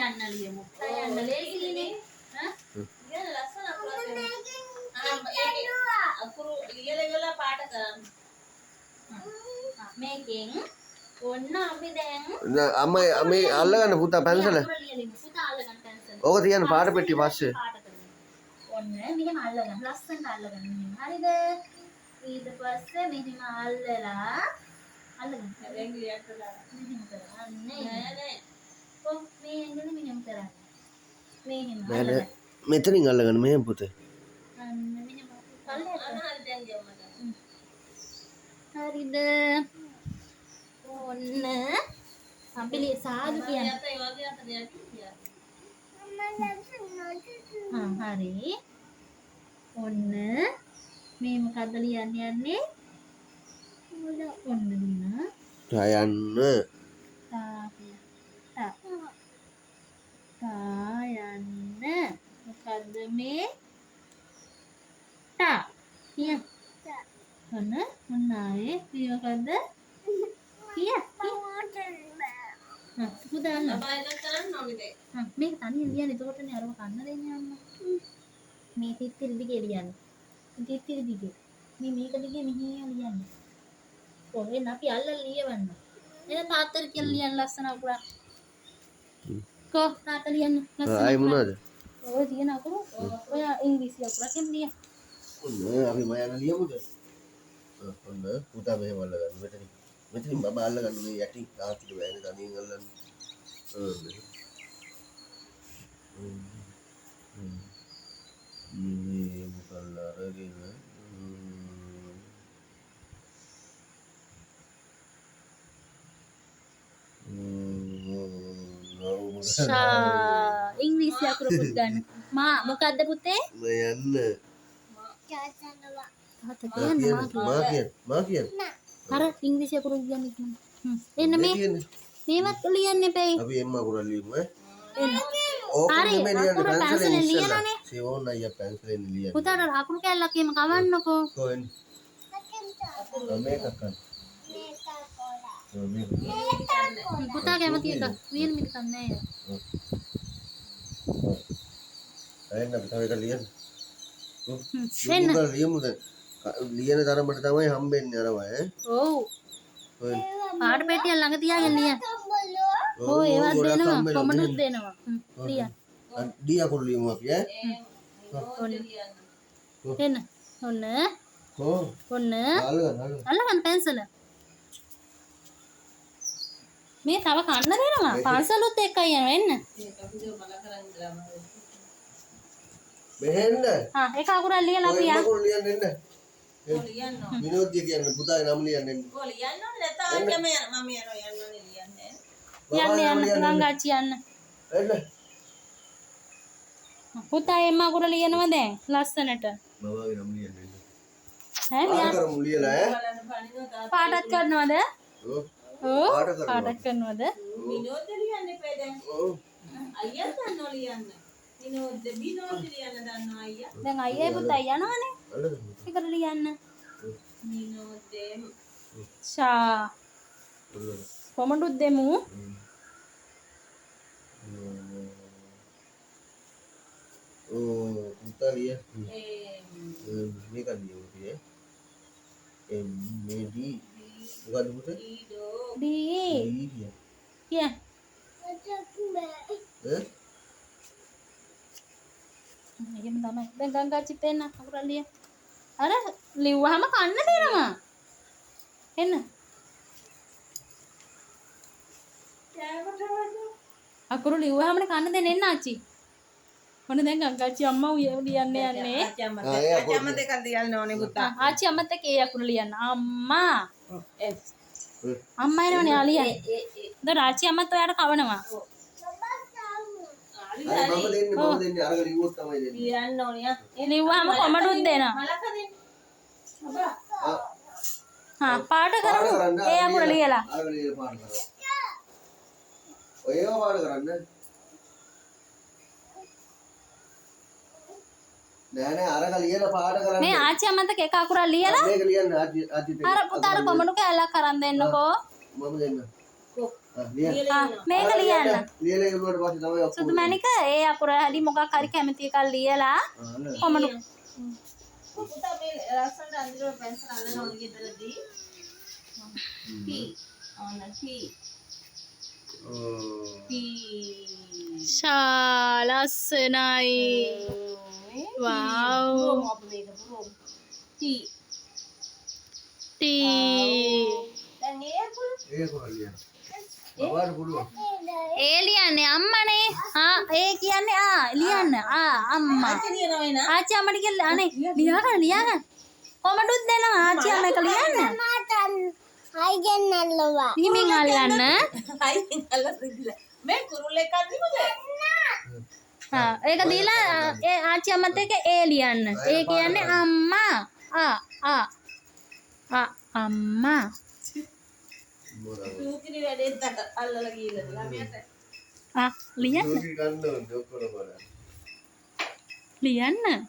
යන්න ලියමු. යන්න ලේසියිනේ. හා? ඉතින් ලස්සන අපරාධ. අකුරු ලියලා පාට කරන්න. මේකෙන් ඔන්න අපි දැන් මේ අල්ලගන්න පුතා පැන්සල. පුතා අල්ලගන්න පැන්සල. ඕක තියන්න පාට පෙට්ටිය පස්සේ. ඔන්න මෙහෙම අල්ලගන්න. ලස්සනට අල්ලගන්න මෙහෙම. හරිද? ඊට පස්සේ මෙහෙම අල්ලලා අල්ලගන්න. දැන් ලියන්න දාලා. මෙහෙම කරන්න. නෑ. කොහොම මේ ඇඟිලි මෙහෙම කරන්න. මෙහෙම අල්ලගන්න. මෙතනින් අල්ලගන්න මෙහෙම පුතේ. අන්න මෙහෙම අල්ලන්න. හරි දැන් ගියමද? හරිද? ඔන්න අපි සාදු කියන්නේ. හරි. ඔන්න මේ මොකද්ද ලියන්න යන්නේ? ඔන්න ලියන. යන්න. තා යන්න. මොකද්ද මේ? තා. කිය. ඔන්න ආයේ මේ මොකද්ද? කිය. පුදාන්න. මේක තනියෙන් ලියන්න. එතකොටනේ අරව කන්න දෙන්නේ අම්මා. මේ තිත්තිරි දිගේ ලියන්න. තිත්තිරි දිගේ. මේක දිගේ මෙහෙම ලියන්න. ඔය අපි අල්ලලා ලියවන්න. එන තාත්තට කියලා ලියන්න ලස්සන අකුරක්. කො තාත්තා ලියන්න ලස්සන. ආයි මොනවද? ඔය තියෙන අකුරු ඔය ඉංග්‍රීසි අකුරකින් ලියන්න. ඔන්න අපි මයන ලියමුද? ඔන්න පුතා මෙහෙම අල්ලගන්න. මෙතනින් බබා අල්ලගන්න මේ යටි තාත්තිට වැයෙන තනියෙන් අල්ලන්න. මේ මොකල්ල අරගෙන ඉංග්‍රීසි අකුරකුත් ගන්න. මා මොකද්ද පුතේ? යන්න. තාත්තා කියන්න මා කියන්න. අර ඉංග්‍රීසි අකුරු කියන්නේ කොහොමද? එන්න මේ මේවත් ලියන්න එපැයි. අපි එම්ම අකුර ලියමු ඈ. එන්න. ඕක හරි නෙමෙයි අකුරු පැන්සලෙන් ලියනනේ. සේවෝන් අයියා පැන්සලෙන් ලියන්න. පුතාට අකුරු කැල්ලක් එහෙම කවන්නකෝ. කොහෙන්ද? මේක ගන්න. පුතා කැමති එක ලියන්න මිට කන්නේ නෑ. එන්න අපි තව එකක් ලියන්න. එන්න. ලියමුද? ලියන තරමට තමයි හම්බෙන්නේ අරවා ඈ. ඔව්. පාට පෙට්ටිය ළඟ තියාගෙන ලියන්න. ඔව් ඒවත් දෙනවා කොමඩුත් දෙනවා. ලියන්න. ඩී අකුරු ලියමු අපි ඈ. එන්න. ඔන්න. ඔන්න. අල්ලගන්න පැන්සල. මේ තව කන්න දෙනවා. පන්සලුත් එක්කයි යනවා එන්න. මෙහෙන්න. ඒක අකුරක් ලියලා අපි අකුරු ලියන්න එන්න. විනෝද්‍ය කියන්නේ පුතාගේ නම ලියන්න එන්න. ලියන්න ඕනේ නැත්නම් මම යනවා ලියන්න. යන්න ගංගාච්චි යන්න. එන්න. පුතා එම්ම අකුර ලියනවා දැන් ලස්සනට. බබාගේ නම ලියන්න එන්න. ඈ මෙයා කරමු ලියලා ඈ. පාටත් කරනවද? ඔව්. ඔව් පාටත් කරනවද? විනෝද ලියන්න එපා දැන්. ඔව්. අයියා දන්නෝ ලියන්න. විනෝද ලියන්න දන්නවා අයියා. දැන් අයියා පුතා යනවනේ. අල්ලගන්න. ඒකට ලියන්න. විනෝදෙම් ෂා කොමඩුත් දෙමු. පුතා ලිය. මේක ලියමු පියේ. මේ මොකද්ද පුතේ? දී කිය. එහෙම තමයි. දැන් ගංගාච්චිත් එන්න අකුර ලිය. අර ලිව්වහම කන්න දෙනවා. එන්න. අකුරු ලිව්වහම කන්න දෙන්න එන්න ආච්චි. මොන දැන් ගංගාච්චි අම්මා ලියන්න යන්නේ. ආච්චි අම්ම දෙකක් ලියන්න ඕනේ පුතා. ආච්චි අම්මත් එක්ක ඒ අකුරු ලියන්න. අම්මා. අම්මා එනවනේ ආලියන්. දැන් ආච්චි අම්මත් ඔයාට කවනවා. මම දෙන්නේ අරගෙන ලිව්වොත් තමයි දෙන්නේ. ලියන්න ඕනේ. ලිව්වහම කොමඩුත් දෙනවා. මලක දෙන්න. පාට කරමු. ඒ අකුර ලියලා. අරගෙන ලියලා පාට කරමු. ඔයව පාට කරන්න. නෑ අරක ලියලා පාට කරන්න. මේ ආච්චි අම්මත් එක අකුරක් ලියලා මේක ලියන්න ආච්චි අර පුතාට කොමඩු කැල්ලක් අරන් දෙන්නකෝ. මම දෙන්න. මේක ලියන්න. ලියලා ඉවරුවට පස්සේ තමයි ඔක්කොම සුදු මැණික ඒ අකුර හරි මොකක් හරි කැමති එකක් ලියලා කොමඩු පුතා මේ ලස්සනට අඳුර පැන්සල් අල්ලන ඕනේ ගෙදරදී. T. ඔන්න T. ශාලස්සනයි. වව්. T. ටී. දැන් ඒ පුරු ඒක ලියන්න. බබාට පුළුවන්. ඒ ලියන්නේ අම්මනේ. ඒ කියන්නේ ලියන්න. අම්මා. කියනවා එන. ආච්චි අම්මට කියලා අනේ ලියාගන්න. කොමඩුත් දෙනවා ආච්චි අම්ම එක ලියන්න. හිමින් අල්ලන්න. අයින් අල්ලලා මේ කුරුල්ලෙක් අදිමුද? ඒක දීලා ඒ ආච්චි අම්මත් එක්ක ඒ ලියන්න. ඒ කියන්නේ අම්මා. අම්මා. සූතිරි වැඩේත් අල්ලලා ගිහලා ළමයට. ලියන්න. සූතිරි ගන්න ඕනේ ඔක්කොම බලන්න. ලියන්න.